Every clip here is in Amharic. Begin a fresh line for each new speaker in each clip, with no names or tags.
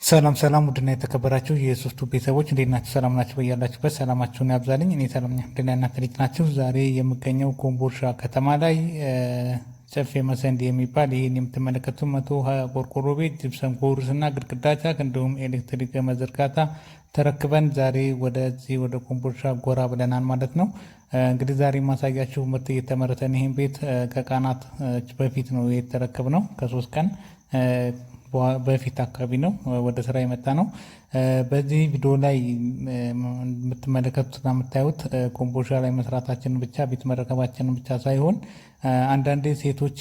ሰላም ሰላም ውድና የተከበራችሁ የሶስቱ ቤተሰቦች እንዴት ናችሁ? ሰላም ናችሁ? በያላችሁበት ሰላማችሁን ያብዛልኝ። እኔ ሰላም ነኝ። እንዴት እናንተ እንዴት ናችሁ? ዛሬ የምገኘው ኮምቦልቻ ከተማ ላይ ጨፌ መሰንድ የሚባል ይህን የምትመለከቱ 120 ቆርቆሮ ቤት ጅብሰም ኮርስ እና ግድግዳ ቻክ እንዲሁም ኤሌክትሪክ መዘርጋታ ተረክበን ዛሬ ወደዚህ ወደ ኮምቦልቻ ጎራ ብለናል ማለት ነው። እንግዲህ ዛሬ ማሳያችሁ ምርት እየተመረተን ይህን ቤት ከቀናት በፊት ነው የተረከብ ነው። ከ3 ቀን በፊት አካባቢ ነው ወደ ስራ የመጣ ነው። በዚህ ቪዲዮ ላይ የምትመለከቱትና የምታዩት ኮምቦልቻ ላይ መስራታችንን ብቻ ቤት መረከባችንን ብቻ ሳይሆን አንዳንዴ ሴቶች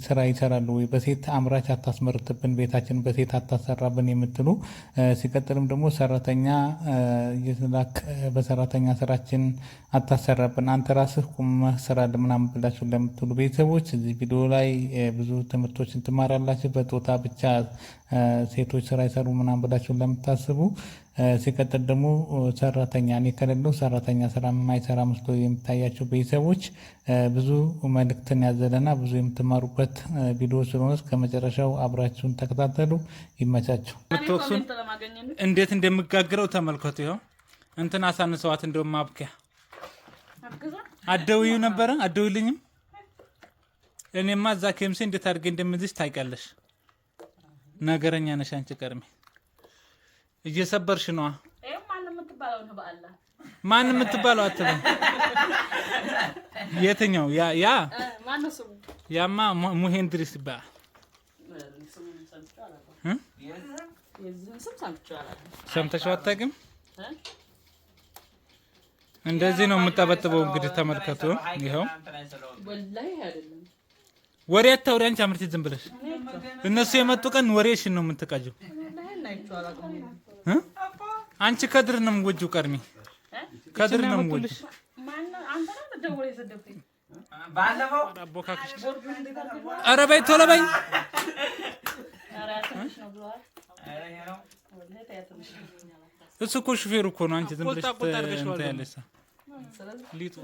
ስራ ይሰራሉ ወይ በሴት አምራች አታስመርትብን፣ ቤታችን በሴት አታሰራብን የምትሉ ሲቀጥልም ደግሞ ሰራተኛ የስላክ በሰራተኛ ስራችን አታሰራብን አንተ ራስህ ቁመህ ስራልን ምናምን ብላችሁ ለምትሉ ቤተሰቦች እዚህ ቪዲዮ ላይ ብዙ ትምህርቶችን ትማራላችሁ። በጾታ ብቻ ሴቶች ስራ ይሰሩ ምናምን ብላችሁ ለምታስቡ ሲቀጥል ደግሞ ሰራተኛ እኔ ከሌለው ሰራተኛ ስራ የማይሰራ መስሎ የምታያቸው ቤተሰቦች ብዙ መልእክትን ያዘለና ብዙ የምትማሩበት ቪዲዮ ስለሆነ ከመጨረሻው አብራችሁን ተከታተሉ። ይመቻችሁ።
ምትወክሱን እንዴት እንደምጋግረው ተመልከቱ። ይኸው እንትን አሳንሰዋት እንደውም ማብኪያ አደውዩ ነበረ አደውልኝም። እኔማ እዛ ኬምሴ እንዴት አድርጌ እንደምዝሽ ታውቂያለሽ። ነገረኛ ነሽ አንቺ ቀርሜ እየሰበርሽ ነዋ። ማን የምትባለው አትበል። የትኛው ያ ያማ ሙሄንድሪስ ይባላል። ሰምተሽው አታውቂም? እንደዚህ ነው የምጠበጥበው። እንግዲህ ተመልከቱ። ይኸው ወሬ አታውሪ አንቺ አምርት ዝም ብለሽ። እነሱ የመጡ ቀን ወሬሽን ነው የምትቀጂው። አንቺ ከድር ነው የምትወጂው። ቀርሚ ከድር ነው የምትወጂው። ኧረ በይ ቶሎ በይ። እሱ እኮ ሹፌሩ እኮ ነው። አንቺ ዝም ብለሽ ታያለሽ። ሊጡ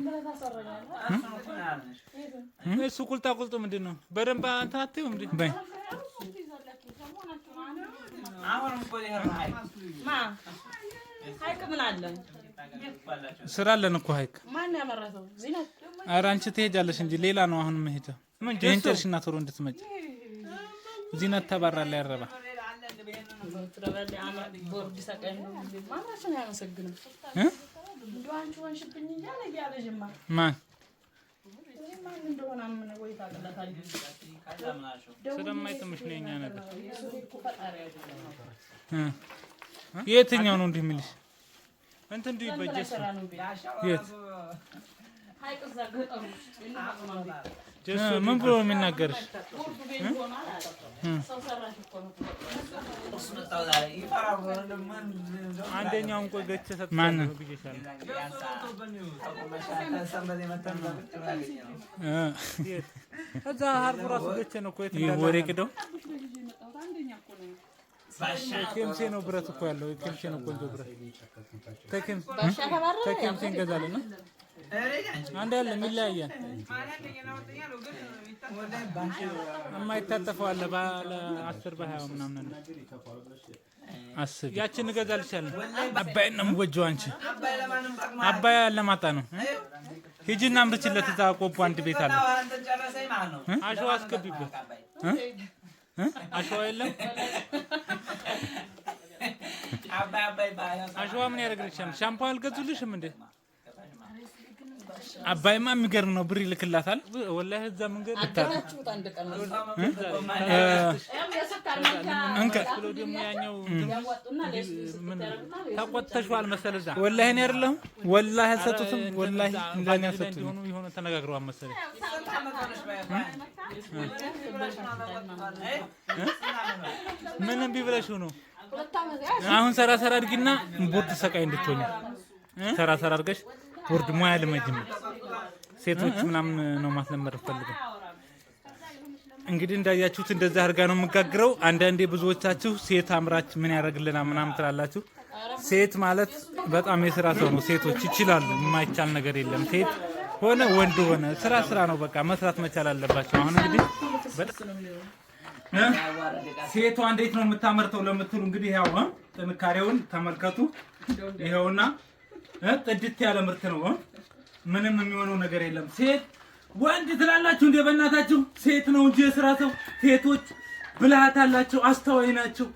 እሱ ቁልጣ ቁልጡ ምንድን ነው? በደንብ አንተ አትይው እንዴ? በይ ስራ አለን እኮ ሀይቅ። ኧረ አንቺ ትሄጃለሽ እንጂ ሌላ ነው አሁን መሄጃ። ይህን ጨርሽና ቶሎ እንድትመጪ። ዚነት ተባራላ ያረባ ማን ስለማይጥምሽ ነው የእኛ ነገር። የትኛው ነው እንዲህ የሚልሽ? እንትን እንዲሁ ይበጀሽ የት ምን ብሎ የሚናገርሽ? አንደኛውን ቆይ ገቼ ሰጥቻለሁ ብዬሻለሁ። እዛ ሀርቡ ራሱ ገቼ ነው እኮ ወሬ ቅደው ኬምሴ ነው ብረት እኮ ያለው ኬምሴ ነው ቆንጆ ብረት። ከኬምሴ እንገዛለን። አንድ ያለ ይለያያል። የማይታጠፈው አለ ባለ 10 በ20 ምናምን ነው። አስብ ያችን እንገዛልሻለን። አባይ ነው የምትወጂው አንቺ። አባይ ለማጣ ነው። ሂጂና አምርችለት። እዛ ቆቦ አንድ ቤት አለ። አሸዋ አስገቢበት። አሸዋ የለም። አሸዋ ምን ያደርግልሻል? ሻምፖ አልገዙልሽም እንዴ? አባይማ የሚገርም ነው። ብር ይልክላታል ወላሂ። እዛ መንገድ ደግሞ ያኛው ተቆጥተሽዋል መሰለህ። እዛ ወላሂ እኔ አይደለሁም ወላሂ አልሰጡትም። ወላሂ እንደኛ ሰጡት የሆነ ተነጋግረዋል መሰለኝ። ምንም ቢብለሽው ነው። አሁን ሰራ አድርጊና ቦርድ ሰቃይ እንድትሆኚ ሰራ አድርገሽ ቦርድ ሙያ ለመጅም ሴቶች ምናምን ነው ማስለመድ ፈልገው። እንግዲህ እንዳያችሁት እንደዛ አድርጋ ነው የምጋግረው። አንዳንዴ ብዙዎቻችሁ ሴት አምራች ምን ያደርግልናል ምናምን ትላላችሁ። ሴት ማለት በጣም የስራ ሰው ነው። ሴቶች ይችላሉ፣ የማይቻል ነገር የለም። ሴት ሆነ ወንድ ሆነ ስራ ነው። በቃ መስራት መቻል አለባቸው። አሁን እንግዲህ ሴቷ እንዴት ነው የምታመርተው ለምትሉ እንግዲህ ያው ጥንካሬውን ተመልከቱ። ይሄውና ጥድት ያለ ምርት ነው። ምንም የሚሆነው ነገር የለም። ሴት ወንድ ትላላችሁ እንደ በእናታችሁ ሴት ነው እንጂ የስራ ሰው። ሴቶች ብልሃት አላቸው፣ አስተዋይ ናቸው፣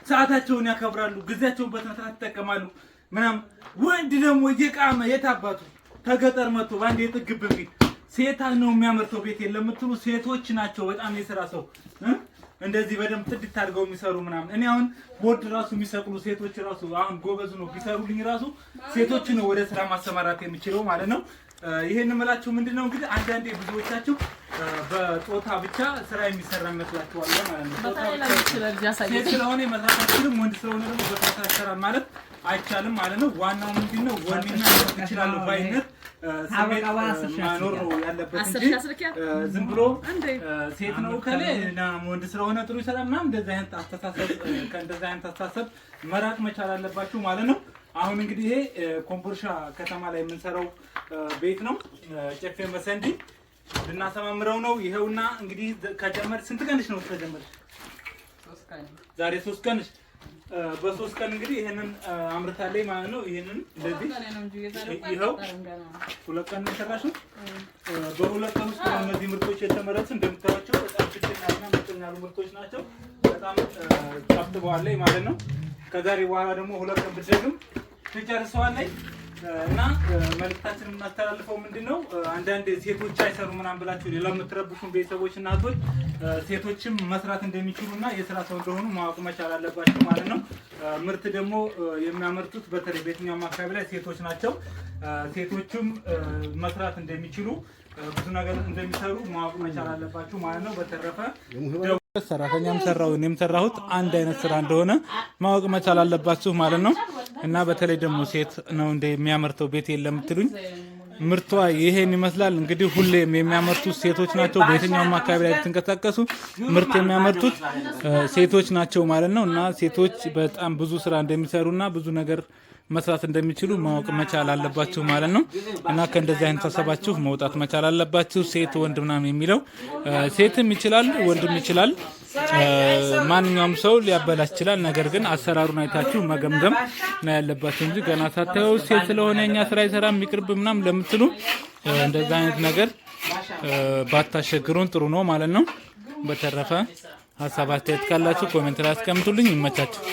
ሰዓታቸውን ያከብራሉ፣ ጊዜያቸውን በስነስርዓት ይጠቀማሉ ምናምን። ወንድ ደግሞ እየቃመ የታባቱ ከገጠር መጥቶ ባንድ የጥግብ ቢል ሴት ነው የሚያመርተው ቤት የለም የምትሉ ሴቶች ናቸው በጣም የስራ ሰው እንደዚህ በደንብ ጥድት አድርገው የሚሰሩ ምናምን። እኔ አሁን ቦርድ ራሱ የሚሰቅሉ ሴቶች ራሱ አሁን ጎበዝ ነው ቢሰሩልኝ ራሱ ሴቶች ነው ወደ ስራ ማሰማራት የሚችለው ማለት ነው። ይሄን እምላችሁ ምንድነው እንግዲህ አንዳንዴ ብዙዎቻችሁ በጾታ ብቻ ስራ የሚሰራ ይመስላችኋል ማለት ነው። ሴት ስለሆነ መስራት አይችልም፣ ወንድ ስለሆነ ደግሞ በጾታ ይሰራል ማለት አይቻልም ማለት ነው። ዋናው ምንድነው ወንድና ሴት ይችላሉ ባይነት ስሜት ማኖር ነው ያለበት እንጂ ዝም ብሎ ሴት ነው ከሌና ወንድ ስለሆነ ጥሩ ይሰራል ምናምን እንደዛ አይነት አስተሳሰብ ከእንደዛ አይነት አስተሳሰብ መራቅ መቻል አለባችሁ ማለት ነው። አሁን እንግዲህ ይሄ ኮምቦልቻ ከተማ ላይ የምንሰራው ቤት ነው። ጨፌ መሰንዲ ልናሰማምረው ነው። ይሄውና እንግዲህ ከጀመር ስንት ቀንሽ ነው ተጀመረ? ዛሬ 3 ቀንሽ። በ3 ቀን እንግዲህ ይሄንን አምርታለች ማለት ነው። ይሄንን እንደዚህ ይሄው 2 ቀን ሰራሽው። በ2 ቀን ውስጥ እነዚህ ምርቶች የተመረቱ እንደምታዩቸው በጣም ፍትናና መጠኛ ምርቶች ናቸው። በጣም ጣፍጥበዋል ማለት ነው። ከዛሬ በኋላ ደግሞ 2 ቀን ብትደግም ትጨርሰዋለች እና መልእክታችንን የምናስተላልፈው ምንድነው አንዳንድ ሴቶች አይሰሩ ምናምን ብላችሁ ለምትረብሹን ቤተሰቦች እናቶች ሴቶችም መስራት እንደሚችሉና የስራ ሰው እንደሆኑ ማወቅ መቻል አለባቸው ማለት ነው። ምርት ደግሞ የሚያመርቱት በተለይ በየትኛውም አካባቢ ላይ ሴቶች ናቸው። ሴቶችም መስራት እንደሚችሉ ብዙ ነገር እንደሚሰሩ ማወቅ መቻል አለባችሁ ማለት ነው። በተረፈ ሰራተኛም ሰራው እኔም ሰራሁት አንድ አይነት ስራ እንደሆነ ማወቅ መቻል አለባችሁ ማለት ነው። እና በተለይ ደግሞ ሴት ነው እንደ የሚያመርተው ቤት የለም የምትሉኝ ምርቷ ይሄን ይመስላል። እንግዲህ ሁሌም የሚያመርቱት ሴቶች ናቸው። በየትኛውም አካባቢ ላይ ብትንቀሳቀሱ ምርት የሚያመርቱት ሴቶች ናቸው ማለት ነው። እና ሴቶች በጣም ብዙ ስራ እንደሚሰሩና ብዙ ነገር መስራት እንደሚችሉ ማወቅ መቻል አለባችሁ ማለት ነው። እና ከእንደዚህ አይነት ሀሳባችሁ መውጣት መቻል አለባችሁ። ሴት ወንድ ምናምን የሚለው ሴትም ይችላል ወንድም ይችላል፣ ማንኛውም ሰው ሊያበላሽ ይችላል። ነገር ግን አሰራሩን አይታችሁ መገምገም ነው ያለባችሁ እንጂ ገና ሳታዩ ሴት ስለሆነ እኛ ስራ ይሰራ የሚቅርብ ምናምን ለምትሉ እንደዛ አይነት ነገር ባታሸግሩን ጥሩ ነው ማለት ነው። በተረፈ ሀሳብ አስተያየት ካላችሁ ኮሜንት ላይ አስቀምጡልኝ። ይመቻችሁ።